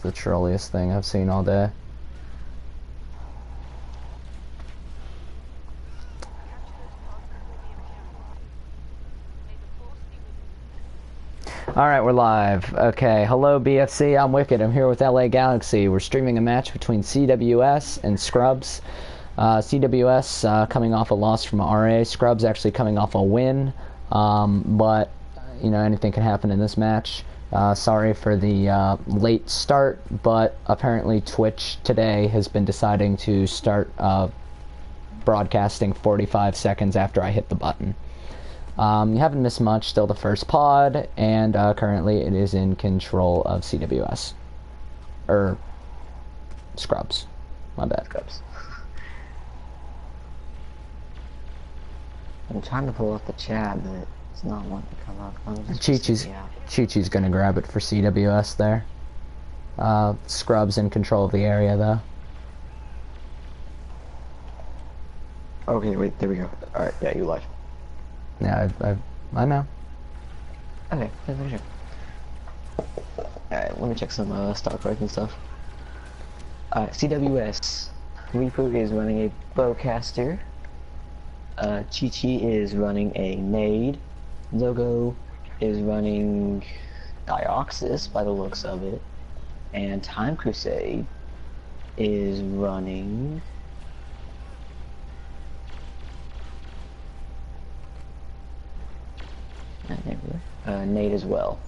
the trolliest thing I've seen all day. Alright, we're live. Okay, hello BFC, I'm Wicked. I'm here with LA Galaxy. We're streaming a match between CWS and Scrubs. CWS coming off a loss from RA. Scrubs actually coming off a win. But, you know, anything can happen in this match. Sorry for the late start, but apparently Twitch today has been deciding to start broadcasting 45 seconds after I hit the button. You haven't missed much, still the first pod, and currently it is in control of CWS. Scrubs. My bad. Scrubs. I'm trying to pull up the chat, but it's not wanting to come up. Chi-Chi's gonna grab it for CWS there. Scrubs in control of the area, though. Okay, wait, there we go. Alright, yeah, you live. Yeah, I know. Okay, sure. Alright, let me check some stock cards and stuff. CWS. Reaper is running a bowcaster. Chi-Chi is running a nade. Zogo is running Dioxys by the looks of it. And Time Crusade is running... Nade as well.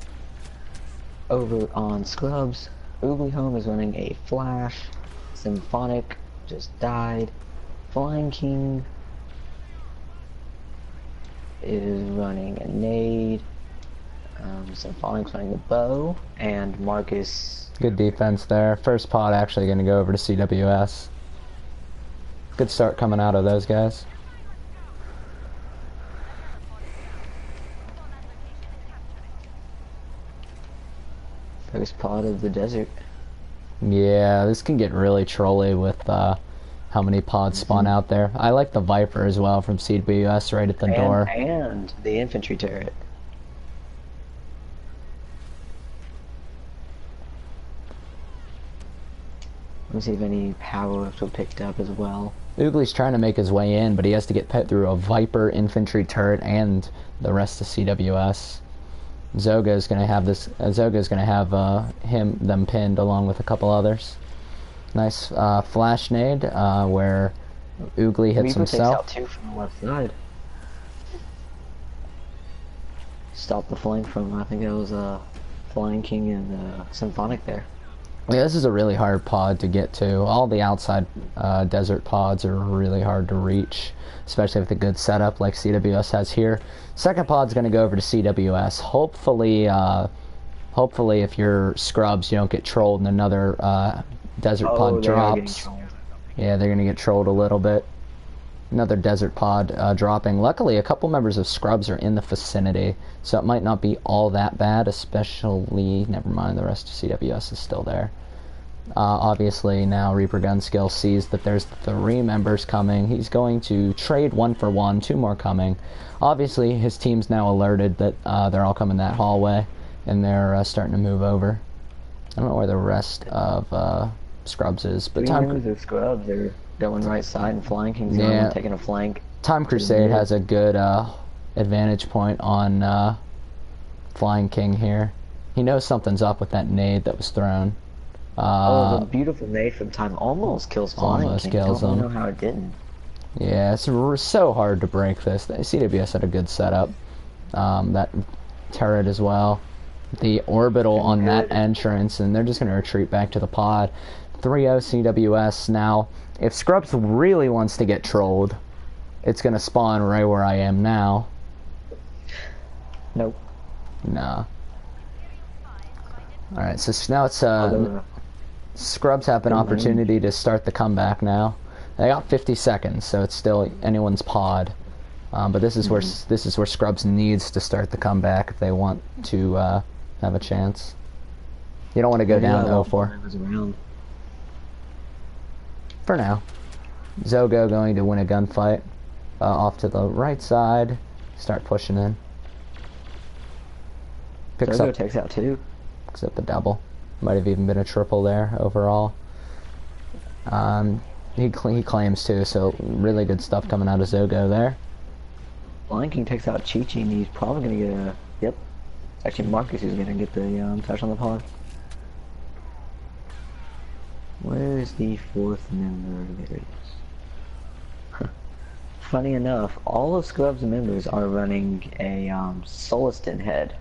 Over on Scrubs, Oogly Home is running a Flash. Symphonic just died. Flying King is running a nade. Symphonic's running the bow, and Marcus. Good defense there. First pod actually going to go over to CWS. Good start coming out of those guys. First pod of the desert. Yeah, this can get really trolly with how many pods spawn out there. I like the Viper as well from CWS right at the door. And the infantry turret. Let me see if any power-ups were picked up as well. Oogly's trying to make his way in, but he has to get put through a Viper infantry turret and the rest of CWS. Zoga's gonna have this. Zoga's gonna have them pinned along with a couple others. Nice flash nade where Oogly hits Reaper himself. takes out two from the left side. Stop the flank from, I think that was Flying King and Symphonic there. Yeah, this is a really hard pod to get to. All the outside desert pods are really hard to reach, especially with a good setup like CWS has here. Second pod's going to go over to CWS. Hopefully if you're Scrubs, you don't get trolled and another desert pod drops. Yeah, they're going to get trolled a little bit. Another desert pod dropping. Luckily, a couple members of Scrubs are in the vicinity, so it might not be all that bad, especially... Never mind, the rest of CWS is still there. Obviously, now Reaper Gunskill sees that there's 3 members coming. He's going to trade 1 for 1, 2 more coming. Obviously, his team's now alerted that they're all coming that hallway, and they're starting to move over. I don't know where the rest of Scrubs is, but Scrubs, they're going right side, and Flying King's taking a flank. Time Crusade has a good advantage point on Flying King here. He knows something's up with that nade that was thrown. The beautiful nade from Time almost kills Flying King. Almost kills him. I don't know how it didn't. Yeah, it's so hard to break this. CWS had a good setup. That turret as well. The orbital on that entrance, and they're just going to retreat back to the pod. 3-0 CWS. Now, if Scrubs really wants to get trolled, it's going to spawn right where I am now. Nope. Nah. Alright, so now it's Scrubs have an opportunity to start the comeback now. They got 50 seconds, so it's still anyone's pod. But this is where Scrubs needs to start the comeback if they want to have a chance. You don't want to go down 0-4. For now. Zogo going to win a gunfight. Off to the right side. Start pushing in. Zogo takes out 2. Picks up the double. Might have even been a triple there overall. He claims too, so really good stuff coming out of Zogo there. Lion King takes out Chi-Chi, and he's probably gonna get a... Yep. Actually, Marcus is gonna get the touch on the pod. Where's the fourth member? There it is. Funny enough, all of Scrub's members are running a Soliston head.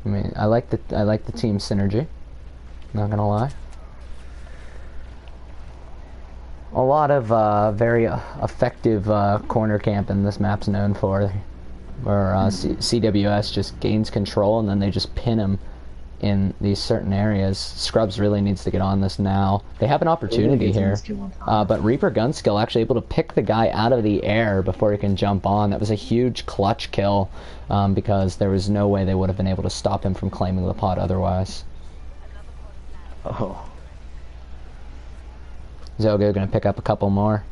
I mean, I like the team synergy. Not gonna lie. A lot of very effective corner camping this map's known for, where CWS just gains control and then they just pin him in these certain areas. Scrubs really needs to get on this now. They have an opportunity here, but Reaper Gunskill actually able to pick the guy out of the air before he can jump on. That was a huge clutch kill, because there was no way they would have been able to stop him from claiming the pod otherwise. Oh. Zogo gonna pick up a couple more.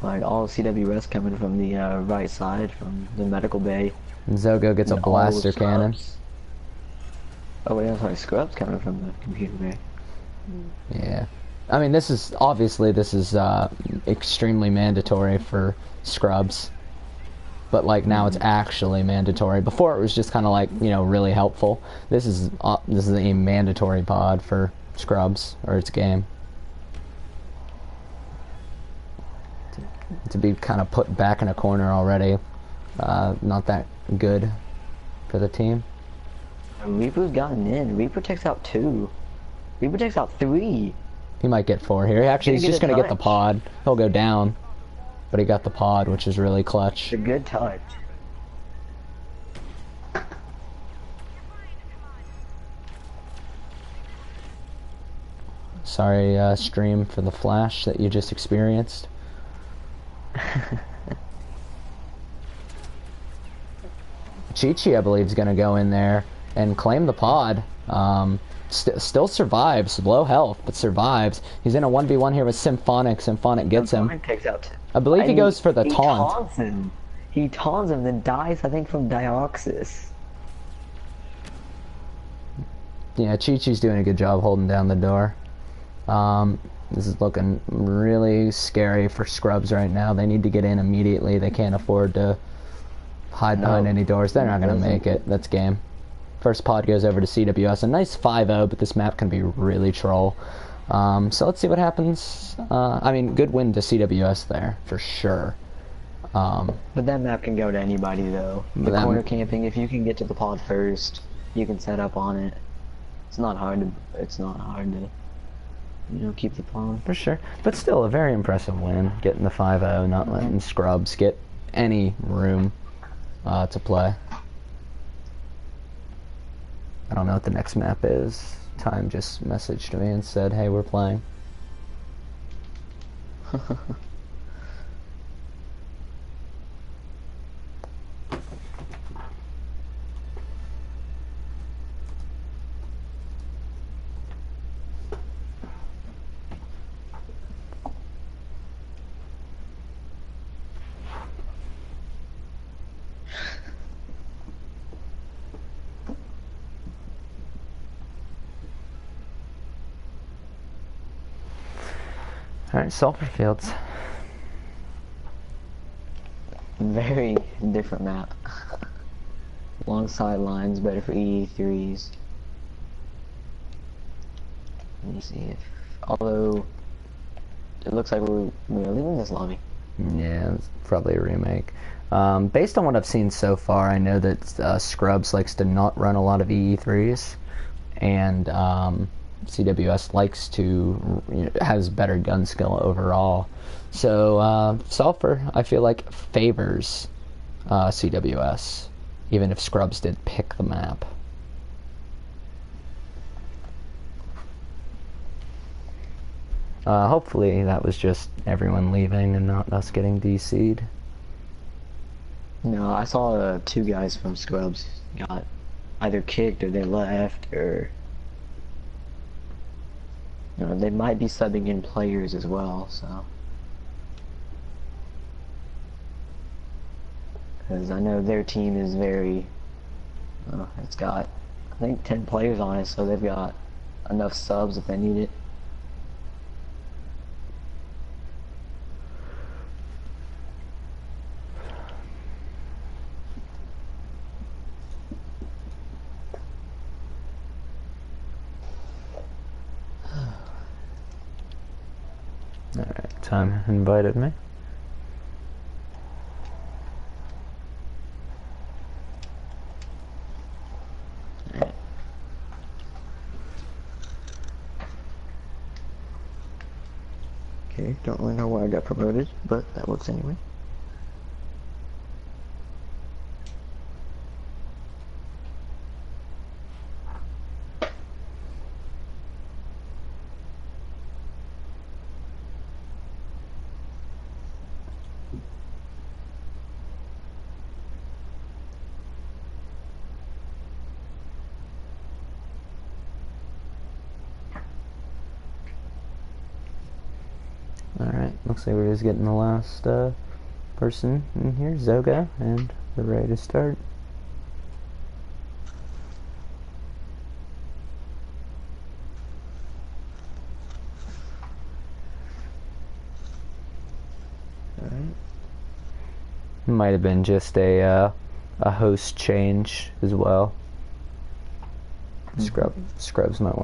Alright, all CWS coming from the right side, from the medical bay. And Zogo gets a blaster cannon. Oh wait, I'm sorry, Scrubs coming from the computer bay. Yeah. I mean, this is extremely mandatory for Scrubs. But like now it's actually mandatory. Before it was just kind of like, you know, really helpful. This is a mandatory pod for Scrubs, or its game. To be kind of put back in a corner already. Not that good for the team. Reaper's gotten in. Reaper takes out 2. Reaper takes out 3. He might get 4 here. Actually, he's just going to get the pod. He'll go down. But he got the pod, which is really clutch. It's a good touch. Sorry, stream, for the flash that you just experienced. Chi-Chi, I believe, is going to go in there and claim the pod. Still survives, low health, but survives. He's in a 1v1 here with Symphonic. Symphonic gets him. Takes out I believe he goes for the taunt. Taunts him. He taunts him, then dies, I think, from Dioxis. Yeah, Chi-Chi's doing a good job holding down the door. This is looking really scary for Scrubs right now. They need to get in immediately. They can't afford to hide behind any doors. They're not going to make it. That's game. First pod goes over to CWS. A nice 5-0, but this map can be really troll. So let's see what happens. I mean, good win to CWS there, for sure. But that map can go to anybody, though. The corner camping, if you can get to the pod first, you can set up on it. It's not hard to, you know, keep the pod. For sure. But still, a very impressive win. Getting the 5-0, not letting Scrubs get any room to play. I don't know what the next map is. Time just messaged me and said, hey, we're playing. Alright, Sulfur Fields. Very different map. Long sidelines, better for EE3s. Let me see if... Although... It looks like we're leaving this lobby. Yeah, it's probably a remake. Based on what I've seen so far, I know that Scrubs likes to not run a lot of EE3s. And, CWS likes to, has better gun skill overall. So, Sulfur, I feel like, favors CWS, even if Scrubs did pick the map. Hopefully that was just everyone leaving and not us getting DC'd. No, I saw 2 guys from Scrubs got either kicked or they left, or... You know, they might be subbing in players as well, so... Because I know their team is very, it's got, I think, 10 players on it, so they've got enough subs if they need it. Alright, Tom invited me. Okay, don't really know why I got promoted, but that works anyway. Alright, looks like we're just getting the last person in here, Zoga, and we're ready to start. Alright. Might have been just a host change as well. Scrubs might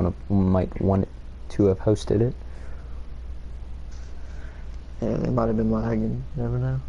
want to have hosted it. Yeah, they might have been lagging. Never know.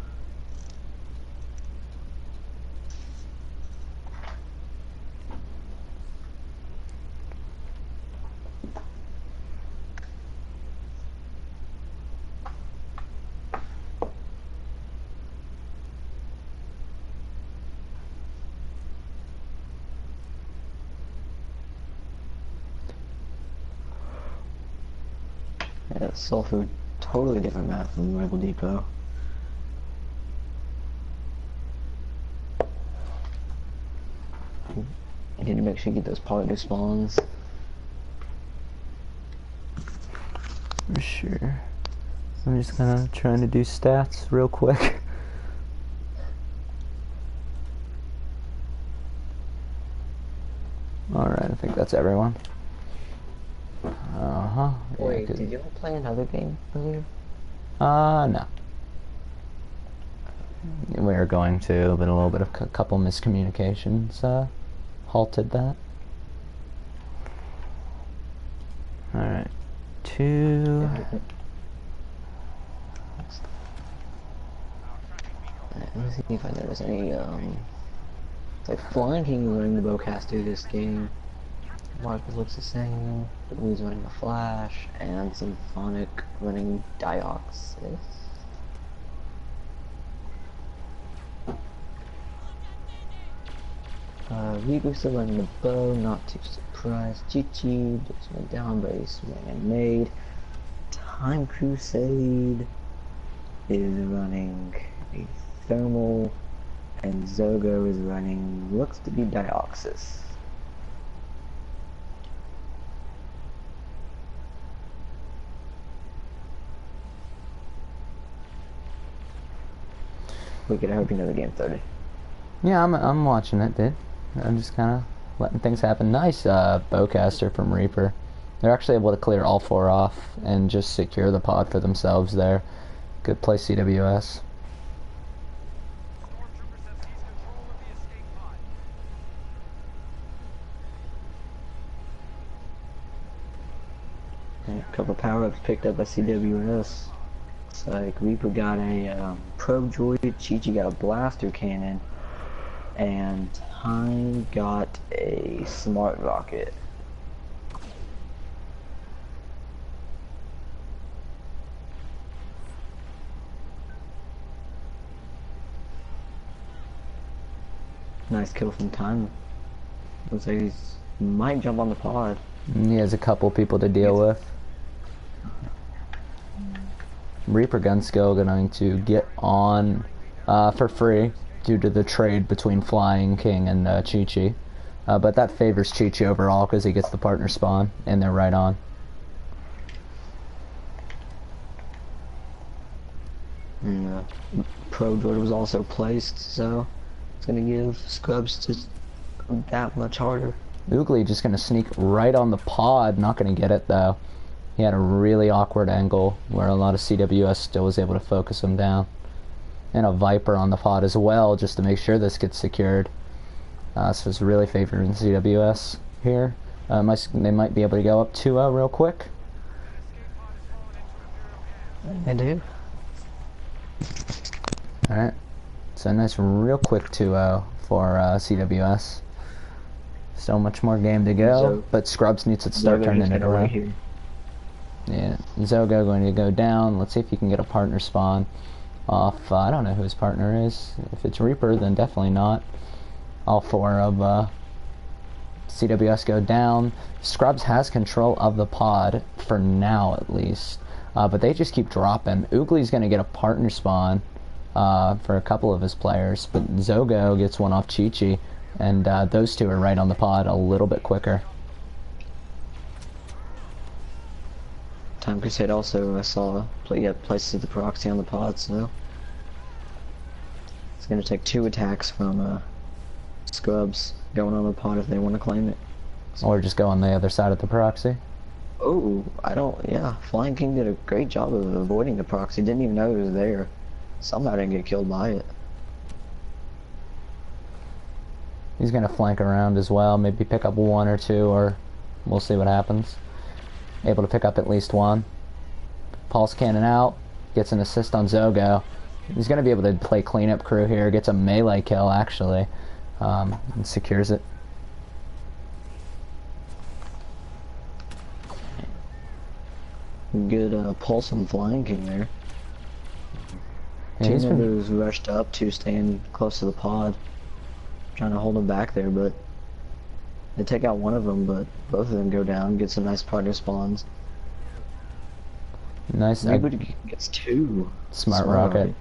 Yeah, Soul Food, totally different map from Rival Depot. You need to make sure you get those partner spawns. For sure. I'm just kind of trying to do stats real quick. Alright, I think that's everyone. Uh-huh. Wait, yeah, did you all play another game earlier? No. We were going to, but a little bit of a couple miscommunications halted that. Alright. 2. Let me see if I notice any, like Flying King is running the Bowcaster this game. Marcus looks the same. Blue's running a Flash, and Symphonic running Dioxys. Reaper's still running the bow, not too surprised. Chi-Chi just went down, but he's running a Maid. Time Crusade is running a Thermal, and Zogo is running, looks to be Dioxys. Wicked, I hope you know the game 30. Yeah, I'm watching it, dude. I'm just kind of letting things happen. Nice bowcaster from Reaper. They're actually able to clear all 4 off and just secure the pod for themselves there. Good play, CWS. And a couple power-ups picked up by CWS. It's like Reaper got a probe droid, Chi-Chi got a blaster cannon, and Time got a smart rocket. Nice kill from Time. Looks like he might jump on the pod. He has a couple people to deal with. Reaper gun skill going to get on for free due to the trade between Flying King and Chi-Chi. But that favors Chi-Chi overall because he gets the partner spawn and they're right on. And Pro Droid was also placed, so It's gonna give Scrubs just that much harder. Oogly just gonna sneak right on the pod. Not gonna get it though. He had a really awkward angle where a lot of CWS still was able to focus him down. And a Viper on the pod as well, just to make sure this gets secured. So it's really favoring CWS here. They might be able to go up 2-0 real quick. They do. Alright. So a nice real quick 2-0 for CWS. So much more game to go, but Scrubs needs to start turning it around. Yeah, Zogo going to go down. Let's see if he can get a partner spawn off. I don't know who his partner is. If it's Reaper, then definitely not. All four of CWS go down. Scrubs has control of the pod for now, at least. But they just keep dropping. Oogly's going to get a partner spawn for a couple of his players, but Zogo gets one off Chi-Chi, and those two are right on the pod a little bit quicker. Time Crusade also, I saw, places the proxy on the pod, so it's going to take 2 attacks from Scrubs going on the pod if they want to claim it. Or just go on the other side of the proxy. Oh, yeah, Flying King did a great job of avoiding the proxy, didn't even know it was there. Somehow didn't get killed by it. He's going to flank around as well, maybe pick up 1 or 2, or we'll see what happens. Able to pick up at least 1. Pulse cannon out, gets an assist on Zogo. He's going to be able to play cleanup crew here, gets a melee kill actually, and secures it. Good pulse on Flying King there. Yeah, Two members rushed up to stand close to the pod, trying to hold him back there, but they take out one of them, but both of them go down, get some nice partner spawns. Nice. Everybody gets 2. Smart rocket.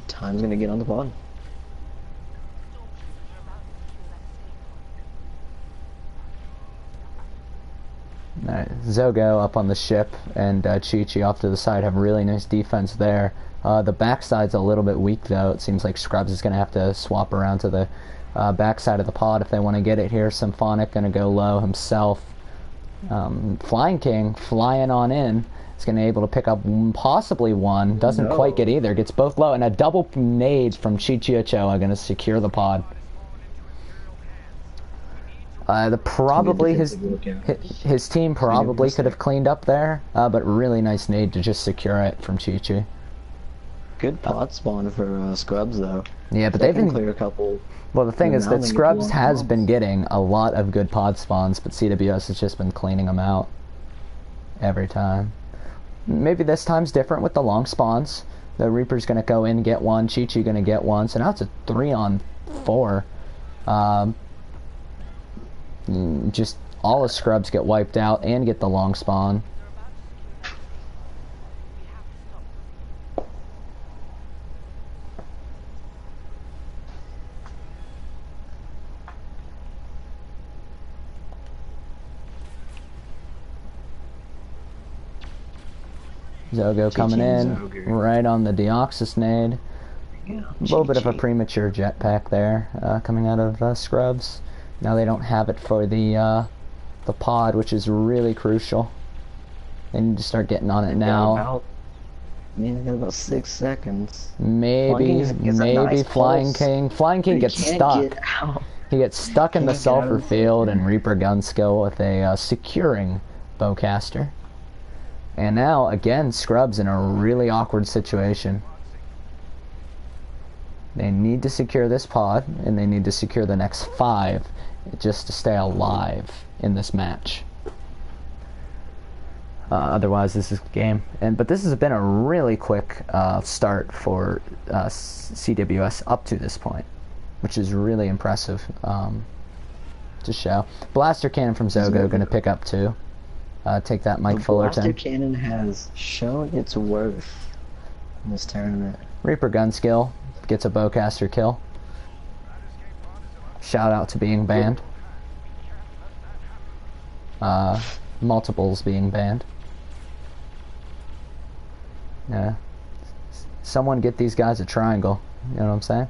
Time's gonna get on the pod. Alright, Zogo up on the ship, and Chi-Chi off to the side have really nice defense there. The backside's a little bit weak though. It seems like Scrubs is going to have to swap around to the backside of the pod if they want to get it here. Symphonic going to go low himself. Flying King flying on in. Is going to be able to pick up possibly 1. Doesn't quite get either. Gets both low, and a double nade from Chi-Chi Ochoa going to secure the pod. Probably his team probably could have cleaned up there, but really nice nade to just secure it from Chi-Chi. Good pod spawn for Scrubs though. Yeah, but they've been clear a couple. Well, the thing is that Scrubs has been getting a lot of good pod spawns, but CWS has just been cleaning them out every time. Maybe this time's different with the long spawns. The Reaper's going to go in and get 1, Chi-Chi going to get 1, so now it's a 3-on-4. Just all the Scrubs get wiped out and get the long spawn. Zogo coming in, right on the Deoxys nade. A little bit of a premature jetpack there, coming out of Scrubs. Now they don't have it for the pod, which is really crucial. They need to start getting on it now. They got about 6 seconds. Maybe Flying King. Flying King gets stuck. He gets stuck in the sulfur field, and Reaper gun skill with a securing bowcaster. And now, again, Scrubs in a really awkward situation. They need to secure this pod, and they need to secure the next 5 just to stay alive in this match. Otherwise, this is game. But this has been a really quick start for CWS up to this point, which is really impressive to show. Blaster cannon from Zogo going to pick up 2. Take that, Mike Fullerton. Blaster cannon has shown its worth in this tournament. Reaper gun skill gets a bowcaster kill. Shout out to being banned. Multiples being banned. Someone get these guys a triangle. You know what I'm saying?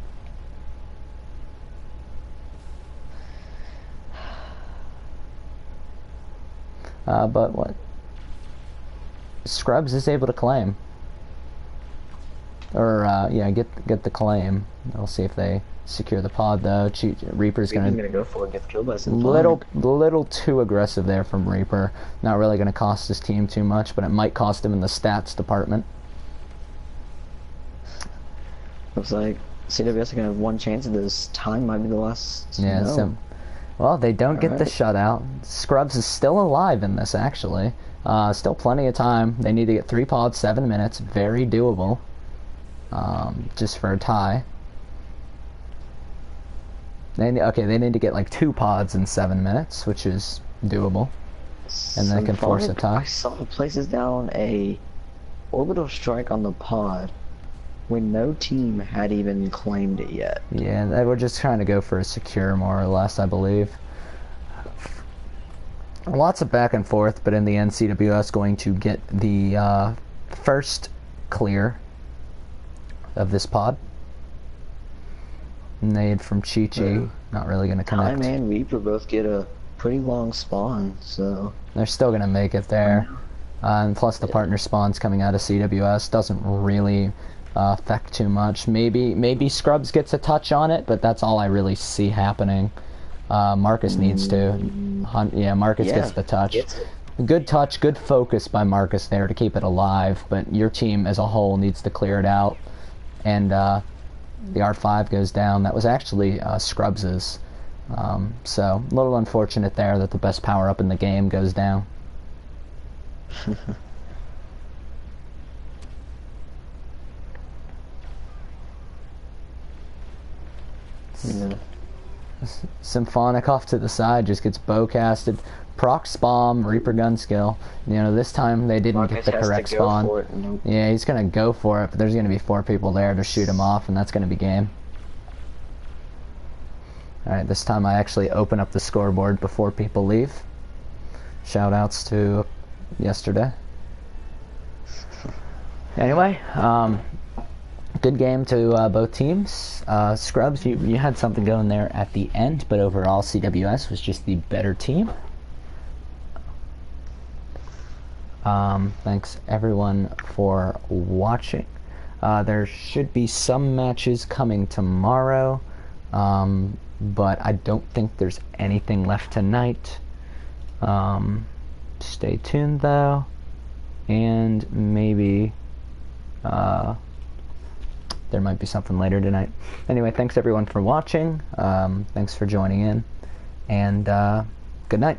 But what? Scrubs is able to claim. Or, yeah, get the claim. We'll see if they secure the pod, though. Reaper's gonna go for it, get killed by some little too aggressive there from Reaper. Not really gonna cost his team too much, but it might cost him in the stats department. Looks like CWS are gonna have one chance at this. Time might be the last. Yeah, so, well, they don't get the shutout. Scrubs is still alive in this, actually. Still plenty of time. They need to get 3 pods, 7 minutes. Very doable. Just for a tie. They need to get like 2 pods in 7 minutes, which is doable. And they can force a tie. I saw places down a orbital strike on the pod when no team had even claimed it yet. Yeah, they were just trying to go for a secure, more or less, I believe. Lots of back and forth, but in the end, CWS going to get the first clear of this pod. Nade from Chi-Chi, not really going to connect. Time and Reaper both get a pretty long spawn, so... They're still going to make it there. And plus the partner spawns coming out of CWS doesn't really affect too much. Maybe Scrubs gets a touch on it, but that's all I really see happening. Marcus needs to. Yeah, Marcus gets the touch. Good touch, good focus by Marcus there to keep it alive, but your team as a whole needs to clear it out. And the R5 goes down. That was actually Scrubs's. So, a little unfortunate there that the best power-up in the game goes down. Yeah. Symphonic off to the side just gets bow-casted. Proc bomb, Reaper gun skill. You know, this time they didn't get the correct spawn. Yeah, he's gonna go for it, but there's gonna be 4 people there to shoot him off, and that's gonna be game. Alright, this time I actually open up the scoreboard before people leave. Shoutouts to yesterday. Anyway, good game to both teams. Scrubs, you had something going there at the end, but overall CWS was just the better team. Thanks everyone for watching. There should be some matches coming tomorrow, but I don't think there's anything left tonight. Stay tuned though, and maybe there might be something later tonight. Anyway, thanks everyone for watching. Thanks for joining in, and good night.